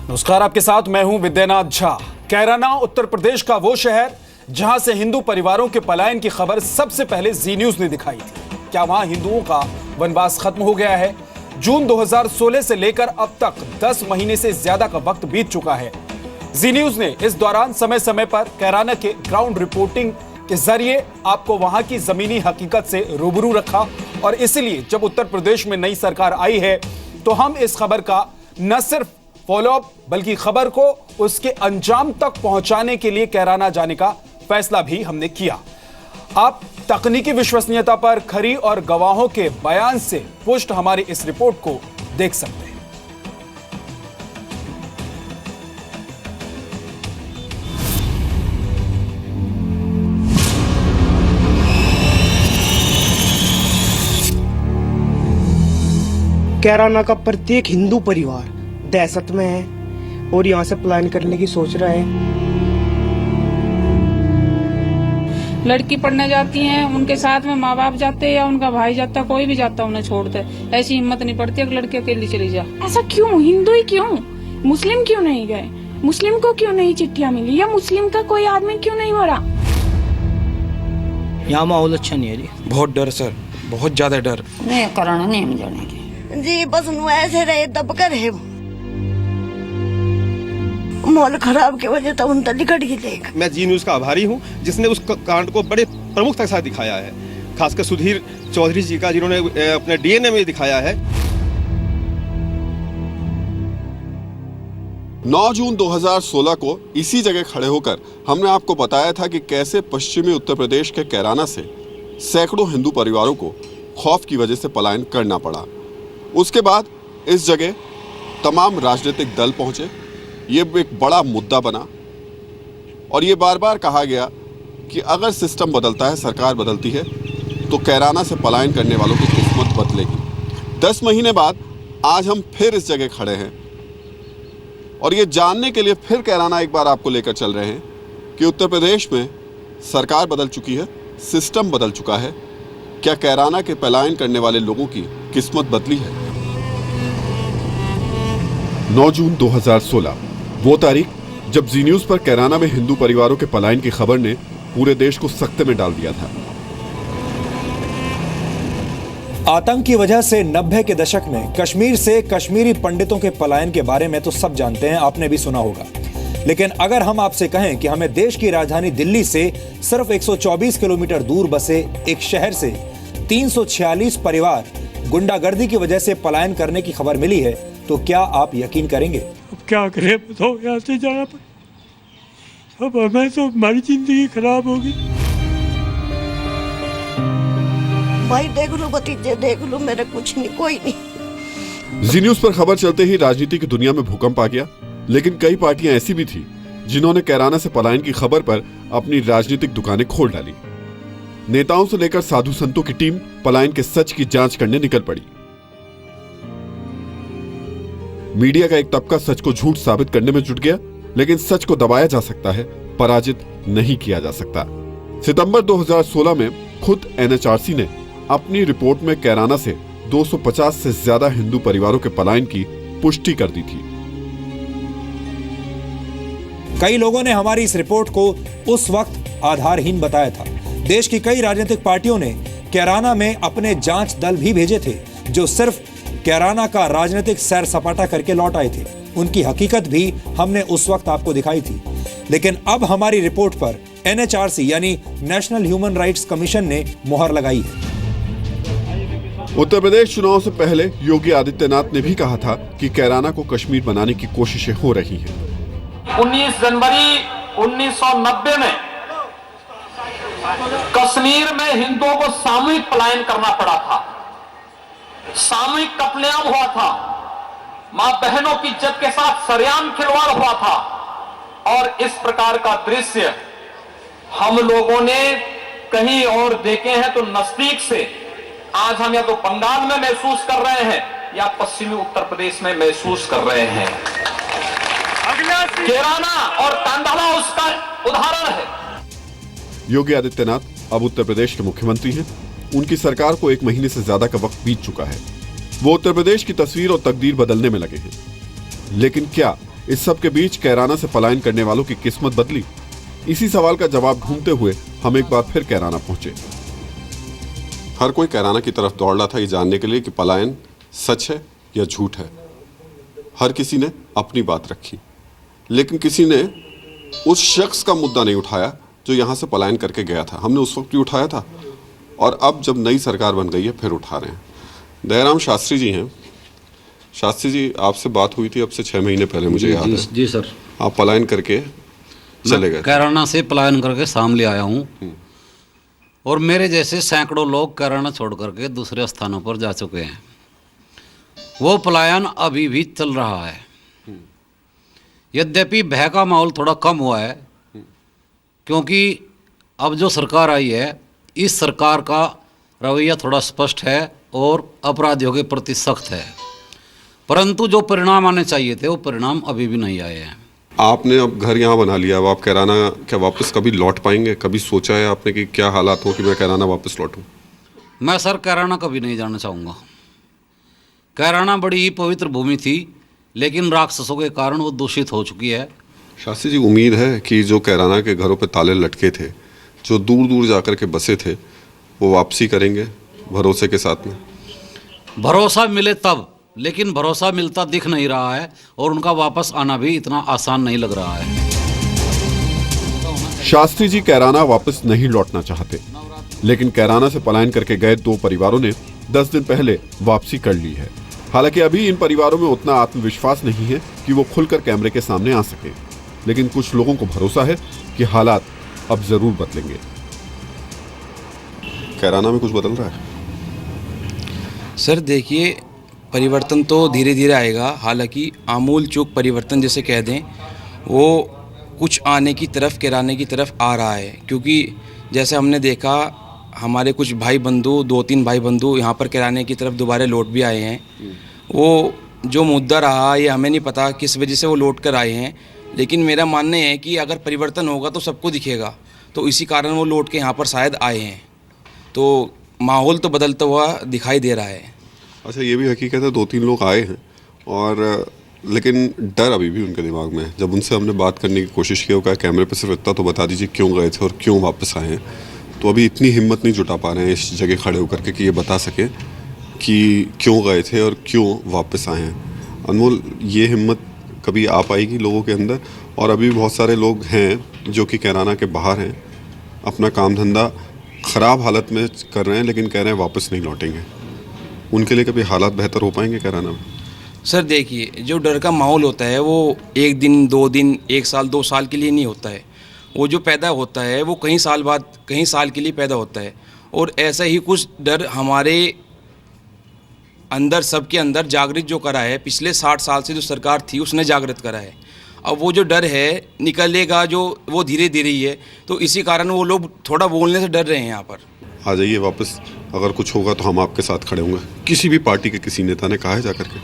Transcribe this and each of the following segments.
नमस्कार, आपके साथ मैं हूं विद्यानाथ झा। कैराना उत्तर प्रदेश का वो शहर जहां से हिंदू परिवारों के पलायन की खबर सबसे पहले जी न्यूज ने दिखाई थी। क्या वहां हिंदुओं का वनवास खत्म हो गया है? जून 2016 से लेकर अब तक 10 महीने से ज्यादा का वक्त बीत चुका है। जी न्यूज ने इस दौरान समय समय पर कैराना के ग्राउंड रिपोर्टिंग के जरिए आपको वहां की जमीनी हकीकत से रूबरू रखा और इसलिए जब उत्तर प्रदेश में नई सरकार आई है तो हम इस खबर का न सिर्फ फॉलोअप बल्कि खबर को उसके अंजाम तक पहुंचाने के लिए कैराना जाने का फैसला भी हमने किया। आप तकनीकी विश्वसनीयता पर खरी और गवाहों के बयान से पुष्ट हमारी इस रिपोर्ट को देख सकते हैं। कैराना का प्रत्येक हिंदू परिवार दहशत में है और यहाँ से पलायन करने की सोच रहा है। लड़की पढ़ने जाती हैं, उनके साथ में माँ बाप जाते या उनका भाई जाता, कोई भी जाता उन्हें छोड़ते। ऐसी हिम्मत नहीं पड़ती कि लड़की अकेली चली जा। ऐसा क्यों? हिंदू ही क्यों? मुस्लिम क्यों नहीं गए? मुस्लिम को क्यों नहीं चिट्ठियाँ मिली? या मुस्लिम का कोई आदमी क्यों नहीं मरा? यहाँ माहौल अच्छा नहीं है जी। बहुत डर सर, बहुत ज्यादा डर। नहीं कराना नहीं हम जाने की जी, बस ऐसे रहे दबकर है। माहौल खराब की वजह से उन निकट ही देगा। मैं जी न्यूज का आभारी हूं जिसने उस कांड को बड़े प्रमुखता के साथ दिखाया है, खासकर सुधीर चौधरी जी का, जिन्होंने अपने डीएनए में दिखाया है। 9 जून 2016 को इसी जगह खड़े होकर हमने आपको बताया था कि कैसे पश्चिमी उत्तर प्रदेश के कैराना से सैकड़ों हिंदू परिवारों को खौफ की वजह से पलायन करना पड़ा। उसके बाद इस जगह तमाम राजनीतिक दल पहुंचे, ये एक बड़ा मुद्दा बना और ये बार बार कहा गया कि अगर सिस्टम बदलता है, सरकार बदलती है, तो कैराना से पलायन करने वालों की किस्मत बदलेगी। 10 महीने बाद आज हम फिर इस जगह खड़े हैं और ये जानने के लिए फिर कैराना एक बार आपको लेकर चल रहे हैं कि उत्तर प्रदेश में सरकार बदल चुकी है, सिस्टम बदल चुका है। क्या कैराना के पलायन करने वाले लोगों की किस्मत बदली है? 9 जून 2016 वो तारीख जब जी न्यूज पर कैराना में हिंदू परिवारों के पलायन की खबर ने पूरे देश को सख्ते में डाल दिया था। आतंक की वजह से 90 के दशक में कश्मीर से कश्मीरी पंडितों के पलायन के बारे में तो सब जानते हैं, आपने भी सुना होगा। लेकिन अगर हम आपसे कहें कि हमें देश की राजधानी दिल्ली से सिर्फ 124 किलोमीटर दूर बसे एक शहर से 346 परिवार गुंडागर्दी की वजह से पलायन करने की खबर मिली है, तो क्या आप यकीन करेंगे? अब क्या करें, बताओ, यहाँ से जाना पड़े। अब हमें तो हमारी जिंदगी खराब होगी। भाई देख लो, भतीजे देख लो, मेरा कुछ नहीं, कोई नहीं। जी न्यूज पर खबर चलते ही राजनीति की दुनिया में भूकंप आ गया, लेकिन कई पार्टियां ऐसी भी थी जिन्होंने कैराना से पलायन की खबर पर अपनी राजनीतिक दुकानें खोल डाली। नेताओं से लेकर साधु संतों की टीम पलायन के सच की जांच करने निकल पड़ी। मीडिया का एक तबका सच को झूठ साबित करने में जुट गया, लेकिन सच को दबाया जा सकता है, पराजित नहीं किया जा सकता। सितंबर 2016 में खुद एनएचआरसी ने अपनी रिपोर्ट में कैराना से 250 से ज्यादा हिंदू परिवारों के पलायन की पुष्टि कर दी थी। कई लोगों ने हमारी इस रिपोर्ट को उस वक्त आधारहीन बताया था। देश की कई राजनीतिक पार्टियों ने कैराना में अपने जांच दल भी भेजे थे जो सिर्फ कैराना का राजनीतिक सैर सपाटा करके लौट आए थे। उनकी हकीकत भी हमने उस वक्त आपको दिखाई थी। लेकिन अब हमारी रिपोर्ट पर एनएचआरसी यानी नेशनल ह्यूमन राइट्स कमीशन ने मुहर लगाई है। उत्तर प्रदेश चुनाव से पहले योगी आदित्यनाथ ने भी कहा था कि कैराना को कश्मीर बनाने की कोशिशें हो रही हैं। 19 जनवरी 1990 में कश्मीर में हिंदुओं को सामूहिक पलायन करना पड़ा था, सामूहिक कत्लेआम हुआ था, मां बहनों की इज्जत के साथ सरेआम खिलवाड़ हुआ था। और इस प्रकार का दृश्य हम लोगों ने कहीं और देखे हैं तो नजदीक से आज हम या तो बंगाल में महसूस कर रहे हैं या पश्चिमी उत्तर प्रदेश में महसूस कर रहे हैं। कैराना और टांडला उसका उदाहरण है। योगी आदित्यनाथ अब उत्तर प्रदेश के मुख्यमंत्री हैं। उनकी सरकार को 1 महीने से ज्यादा का वक्त बीत चुका है। वो उत्तर प्रदेश की तस्वीर और तकदीर बदलने में लगे हैं। लेकिन क्या इस सब के बीच कैराना से पलायन करने वालों की किस्मत बदली? इसी सवाल का जवाब ढूंढते हुए हम एक बार फिर कैराना पहुंचे। हर कोई कैराना की तरफ दौड़ रहा था ये जानने के लिए कि पलायन सच है या झूठ है। हर किसी ने अपनी बात रखी, लेकिन किसी ने उस शख्स का मुद्दा नहीं उठाया जो यहां से पलायन करके गया था। हमने उस वक्त भी उठाया था और अब जब नई सरकार बन गई है फिर उठा रहे हैं। दयाराम शास्त्री जी हैं। शास्त्री जी, आपसे बात हुई थी अब से 6 महीने पहले, मुझे याद है। जी सर। आप पलायन करके चले गए। कैराना से पलायन करके सामने आया हूँ और मेरे जैसे सैकड़ों लोग कैराना छोड़ करके दूसरे स्थानों पर जा चुके हैं। वो पलायन अभी भी चल रहा है। यद्यपि भय का माहौल थोड़ा कम हुआ है, क्योंकि अब जो सरकार आई है इस सरकार का रवैया थोड़ा स्पष्ट है और अपराधियों के प्रति सख्त है, परंतु जो परिणाम आने चाहिए थे वो परिणाम अभी भी नहीं आए हैं। आपने अब घर यहाँ बना लिया, अब आप कैराना क्या वापस कभी लौट पाएंगे? कभी सोचा है आपने कि क्या हालात हो कि मैं कैराना वापस लौटूं? मैं सर कैराना कभी नहीं जाना चाहूँगा। कैराना बड़ी ही पवित्र भूमि थी, लेकिन राक्षसों के कारण वो दूषित हो चुकी है। शास्त्री जी, उम्मीद है कि जो कैराना के घरों पे ताले लटके थे, जो दूर दूर जाकर के बसे थे, वो वापसी करेंगे भरोसे के साथ में? भरोसा मिले तब, लेकिन भरोसा मिलता दिख नहीं रहा है और उनका वापस आना भी इतना आसान नहीं लग रहा है। शास्त्री जी कैराना वापस नहीं लौटना चाहते, लेकिन कैराना से पलायन करके गए 2 परिवारों ने 10 दिन पहले वापसी कर ली है। हालांकि अभी इन परिवारों में उतना आत्मविश्वास नहीं है कि वो खुलकर कैमरे के सामने आ सके, लेकिन कुछ लोगों को भरोसा है कि हालात अब जरूर बदलेंगे। कैराना में कुछ बदल रहा है? सर देखिए, परिवर्तन तो धीरे धीरे आएगा। हालांकि आमूल चूक परिवर्तन जैसे कह दें, वो कुछ आने की तरफ, कैराने की तरफ आ रहा है। क्योंकि जैसे हमने देखा, हमारे कुछ भाई बंधु, 2-3 भाई बंधु यहाँ पर कैराने की तरफ दोबारा लौट भी आए हैं। वो जो मुद्दा रहा ये हमें नहीं पता किस वजह से वो लौट कर आए हैं, लेकिन मेरा मानना है कि अगर परिवर्तन होगा तो सबको दिखेगा, तो इसी कारण वो लौट के यहाँ पर शायद आए हैं। तो माहौल तो बदलता हुआ दिखाई दे रहा है। अच्छा, ये भी हकीकत है 2-3 लोग आए हैं, और लेकिन डर अभी भी उनके दिमाग में है। जब उनसे हमने बात करने की कोशिश की, वो कहा कैमरे पे सिर्फ इतना तो बता दीजिए क्यों गए थे और क्यों वापस आए हैं। तो अभी इतनी हिम्मत नहीं जुटा पा रहे हैं इस जगह खड़े होकर के कि ये बता सकें कि क्यों गए थे और क्यों वापस आए हैं। अनमोल, ये हिम्मत कभी आ पाएगी लोगों के अंदर? और अभी भी बहुत सारे लोग हैं जो कि कैराना के बाहर हैं, अपना काम धंधा ख़राब हालत में कर रहे हैं, लेकिन कह रहे हैं वापस नहीं लौटेंगे। उनके लिए कभी हालात बेहतर हो पाएंगे कैराना में? सर देखिए, जो डर का माहौल होता है वो 1 दिन, 2 दिन, 1 साल, 2 साल के लिए नहीं होता है। वो जो पैदा होता है वो कई साल बाद, कई साल के लिए पैदा होता है। और ऐसा ही कुछ डर हमारे अंदर, सबके अंदर जागृत जो करा है, पिछले 60 साल से जो सरकार थी उसने जागृत करा है। अब वो जो डर है निकलेगा, जो वो धीरे धीरे ही है। तो इसी कारण वो लोग थोड़ा बोलने से डर रहे हैं। यहाँ पर आ जाइए वापस, अगर कुछ होगा तो हम आपके साथ खड़े होंगे। किसी भी पार्टी के किसी नेता ने कहा है जाकर के?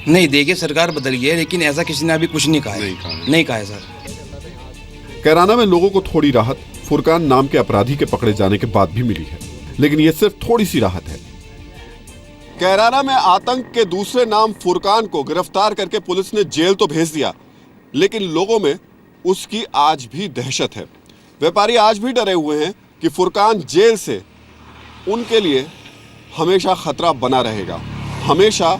नहीं, देखिए सरकार बदल गई है, लेकिन ऐसा किसी ने अभी कुछ नहीं कहा है। नहीं कहा है सर। कैराना में लोगों को थोड़ी राहत फुरकान नाम के अपराधी के पकड़े जाने के बाद भी मिली है, लेकिन यह सिर्फ थोड़ी सी राहत है। कैराना में आतंक के दूसरे नाम फुरकान को गिरफ्तार करके पुलिस ने जेल तो भेज दिया, लेकिन लोगों में उसकी आज भी दहशत है। व्यापारी आज भी डरे हुए हैं कि फुरकान जेल से उनके लिए हमेशा खतरा बना रहेगा, हमेशा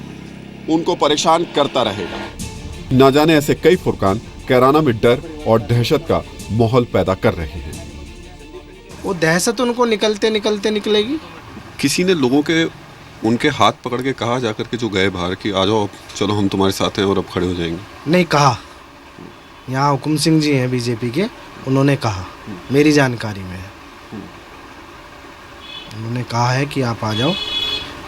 उनको परेशान करता रहेगा। ना जाने ऐसे कई फुरकान कैराना में डर और दहशत का माहौल पैदा कर रहे हैं। वो दहशत उनको निकलते निकलते निकलेगी। किसी ने लोगों के उनके हाथ पकड़ के कहा जाकर के जो गए बाहर कि आ जाओ, चलो हम तुम्हारे साथ हैं और अब खड़े हो जाएंगे? नहीं कहा। यहाँ हुकुम सिंह जी हैं बीजेपी के, उन्होंने कहा, मेरी जानकारी में है, उन्होंने कहा है कि आप आ जाओ।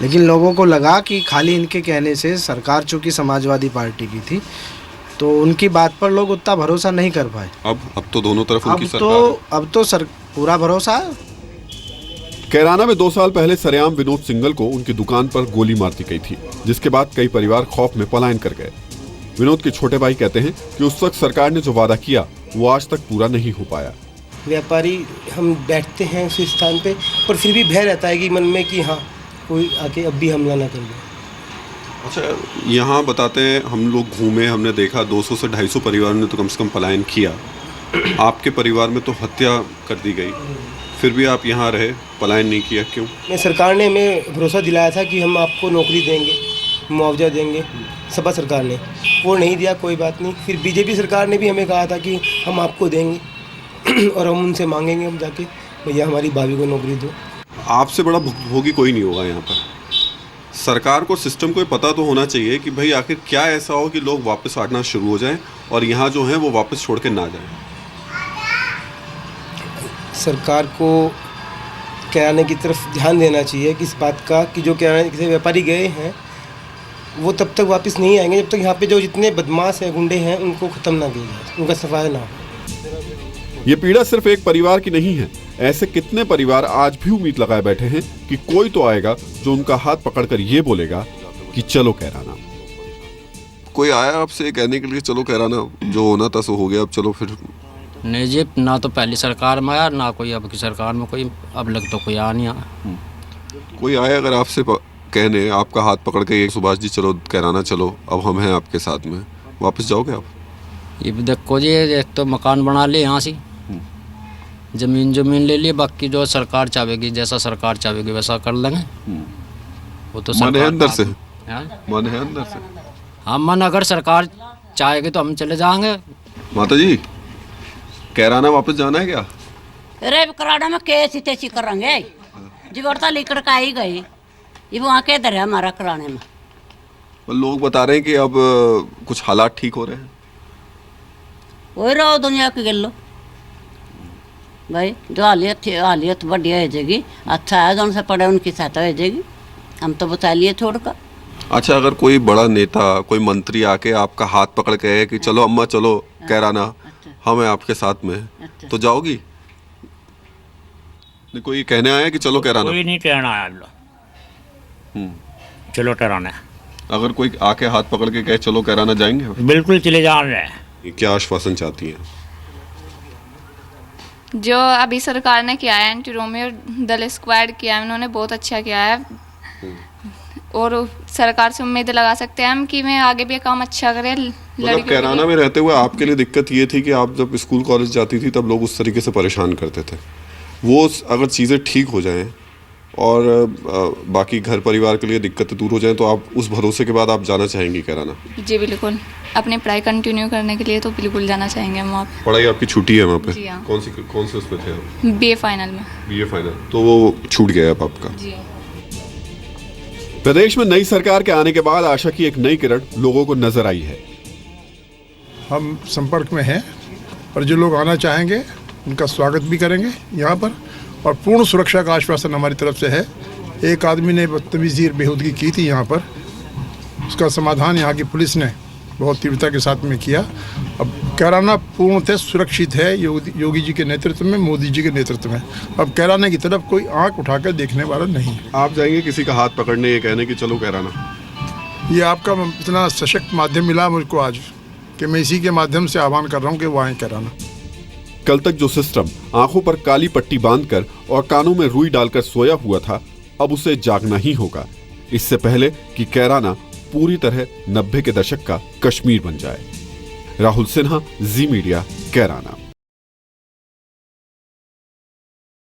लेकिन लोगों को लगा कि खाली इनके कहने से, सरकार चूंकि समाजवादी पार्टी की थी तो उनकी बात पर लोग उतना भरोसा नहीं कर पाए। अब तो दोनों तरफ उनकी सरकार है। अब तो पूरा भरोसा है। कैराना में 2 साल पहले सरेआम विनोद सिंघल को उनकी दुकान पर गोली मार दी गई थी, जिसके बाद कई परिवार खौफ में पलायन कर गए। विनोद के छोटे भाई कहते हैं कि उस वक्त सरकार ने जो वादा किया वो आज तक पूरा नहीं हो पाया। व्यापारी हम बैठते हैं उस स्थान पे, पर फिर भी भय रहता है कि मन में कि हाँ कोई आके अब भी हमला ना कर दे। अच्छा, यहाँ बताते हैं, हम लोग घूमे, हमने देखा 200 से 250 परिवार ने तो कम से कम पलायन किया। आपके परिवार में तो हत्या कर दी गई, फिर भी आप यहाँ रहे, पलायन नहीं किया, क्यों? मैं सरकार ने हमें भरोसा दिलाया था कि हम आपको नौकरी देंगे, मुआवजा देंगे, सपा सरकार ने वो नहीं दिया, कोई बात नहीं। फिर बीजेपी सरकार ने भी हमें कहा था कि हम आपको देंगे और हम उनसे मांगेंगे, हम जाके भैया हमारी भाभी को नौकरी दो। आपसे बड़ा भुक्तभोगी कोई नहीं होगा यहाँ पर। सरकार को, सिस्टम को पता तो होना चाहिए कि भाई आखिर क्या ऐसा हो कि लोग वापस आना शुरू हो जाएं और यहाँ जो है वो वापस छोड़ के ना जाएं। सरकार को किराने की तरफ ध्यान देना चाहिए कि इस बात का कि जो किराने के व्यापारी गए हैं वो तब तक वापस नहीं आएंगे जब तक यहाँ पे जो जितने बदमाश हैं, गुंडे हैं, उनको ख़त्म ना किया जाए, उनका सफाया ना हो। ये पीड़ा सिर्फ एक परिवार की नहीं है। ऐसे कितने परिवार आज भी उम्मीद लगाए बैठे हैं कि कोई तो आएगा जो उनका हाथ पकड़कर ये बोलेगा कि चलो कैराना। कोई आया आपसे कहने के लिए चलो कैराना, जो होना था सो हो गया, अब चलो फिर? नहीं जी, ना तो पहली सरकार में आया, ना कोई अब की सरकार में कोई, अब लग तो कोई आ नहीं आया। कोई आया अगर आपसे कहने, आपका हाथ पकड़ के ये सुभाष जी चलो कैराना चलो, अब हम हैं आपके साथ में, वापस जाओगे आप? ये भी देखो जी, एक तो मकान बना लिए यहाँ से, जमीन ले लिए, बाकी जो सरकार चाहेगी, जैसा सरकार चाहेगी वैसा कर लेंगे। वो तो मन है अंदर से, मन है अंदर से। हाँ, मन अगर सरकार चाहेगी तो हम चले जाएंगे। माता जी, कैराना वापस जाना है क्या? अरे कराना में कैसी तैसी करेंगे, जिगरता लेकर का ही गए, ये वहाँ के इधर है हमारा कराने में। लोग बता रहे हैं कि अब कुछ हालात ठीक हो रहे हैं। वही रहो दुनिया की गलो भाई, जो हालियत बढ़िया हो जाएगी, अच्छा है, जो से पढ़े उनकी सहायता हो जाएगी, हम तो बता लिए छोड़कर। अच्छा, अगर कोई बड़ा नेता, कोई मंत्री आके आपका हाथ पकड़ के है कि चलो अम्मा चलो कैराना, हम हैं आपके साथ में, तो जाओगी? कोई कहने आया कि चलो कैराना? कोई नहीं कहना आया, चलो कैराना। अगर कोई आके हाथ पकड़ के कहे चलो कैराना, जाएंगे? बिल्कुल चले जा रहे हैं। क्या आश्वासन चाहती हैं? जो अभी सरकार ने किया है, एंटी रोमियो दल स्क्वाड किया है, उन्होंने बहुत अच्छा किया है और सरकार से उम्मीद लगा सकते हैं हम कि मैं आगे भी काम अच्छा करे। मतलब कैराना में रहते हुए आपके लिए दिक्कत ये थी कि आप जब स्कूल कॉलेज जाती थी तब लोग उस तरीके से परेशान करते थे, वो अगर चीज़ें ठीक हो जाएं और बाकी घर परिवार के लिए दिक्कतें दूर हो जाएं तो आप उस भरोसे के बाद आप जाना चाहेंगी कैराना? जी बिल्कुल, अपनी पढ़ाई कंटिन्यू करने के लिए तो बिल्कुल जाना चाहेंगे हम वहाँ पे। पढ़ाई आपकी छुट्टी है वहाँ पे? जी हाँ। कौन से उसमें थे आप? BA फाइनल में। BA फाइनल, तो वो छूट गया अब आपका? जी। प्रदेश में नई सरकार के आने के बाद आशा की एक नई किरण लोगों को नजर आई है। हम संपर्क में हैं और जो लोग आना चाहेंगे उनका स्वागत भी करेंगे यहाँ पर, और पूर्ण सुरक्षा का आश्वासन हमारी तरफ से है। एक आदमी ने बदतमीजी बेहूदगी की थी यहाँ पर, उसका समाधान यहाँ की पुलिस ने बहुत तीव्रता के साथ में किया। अब कैराना पूर्णतः सुरक्षित है योगी जी के नेतृत्व में, मोदी जी के नेतृत्व में। अब कैराना की तरफ कोई आंख उठाकर देखने वाला नहीं है। आप जाएंगे किसी का हाथ पकड़ने, ये कहने कि चलो कैराना? ये आपका इतना सशक्त माध्यम मिला मुझको आज कि मैं इसी के माध्यम से आह्वान कर रहा हूँ कि वो आए कैराना। कल तक जो सिस्टम आंखों पर काली पट्टी बांधकर और कानों में रुई डालकर सोया हुआ था, अब उसे जागना ही होगा, इससे पहले कि कैराना पूरी तरह 90 के दशक का कश्मीर बन जाए। राहुल सिन्हा, जी मीडिया, कैराना।